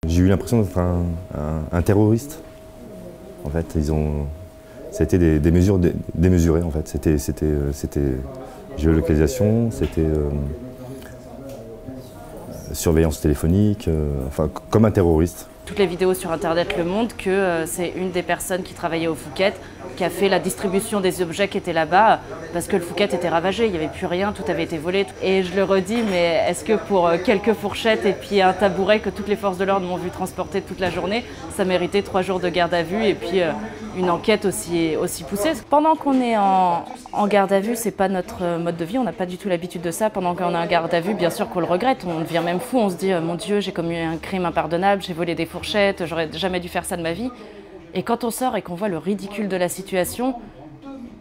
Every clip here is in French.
J'ai eu l'impression d'être un terroriste. En fait, c'était des mesures démesurées. En fait, c'était géolocalisation, c'était surveillance téléphonique, enfin comme un terroriste. Toutes les vidéos sur internet le montrent que c'est une des personnes qui travaillait au Fouquet qui a fait la distribution des objets qui étaient là-bas parce que le Fouquet était ravagé, il n'y avait plus rien, tout avait été volé. Et je le redis, mais est-ce que pour quelques fourchettes et puis un tabouret que toutes les forces de l'ordre m'ont vu transporter toute la journée, ça méritait 3 jours de garde à vue et puis une enquête aussi poussée? Pendant qu'on est en garde à vue, c'est pas notre mode de vie, on n'a pas du tout l'habitude de ça. Pendant qu'on est en garde à vue, bien sûr qu'on le regrette, on devient même fou, on se dit mon Dieu, j'ai commis un crime impardonnable, j'ai volé des fourchettes, j'aurais jamais dû faire ça de ma vie. Et quand on sort et qu'on voit le ridicule de la situation,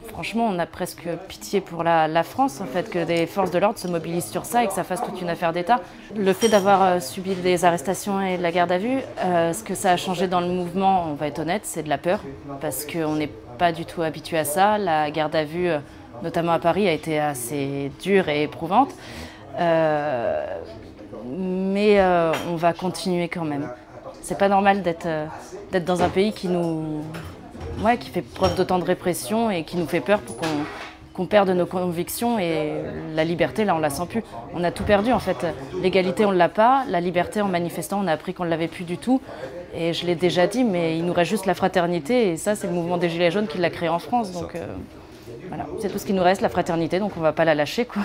franchement, on a presque pitié pour la France, en fait, que des forces de l'ordre se mobilisent sur ça et que ça fasse toute une affaire d'État. Le fait d'avoir subi des arrestations et de la garde à vue, ce que ça a changé dans le mouvement, on va être honnête, c'est de la peur, parce qu'on n'est pas du tout habitué à ça. La garde à vue, notamment à Paris, a été assez dure et éprouvante. Mais on va continuer quand même. C'est pas normal d'être dans un pays qui fait preuve d'autant de répression et qui nous fait peur pour qu'on perde nos convictions et la liberté, là, on la sent plus. On a tout perdu, en fait. L'égalité, on l'a pas. La liberté, en manifestant, on a appris qu'on ne l'avait plus du tout. Et je l'ai déjà dit, mais il nous reste juste la fraternité. Et ça, c'est le mouvement des Gilets jaunes qui l'a créé en France. Donc voilà, c'est tout ce qui nous reste, la fraternité. Donc on va pas la lâcher, quoi.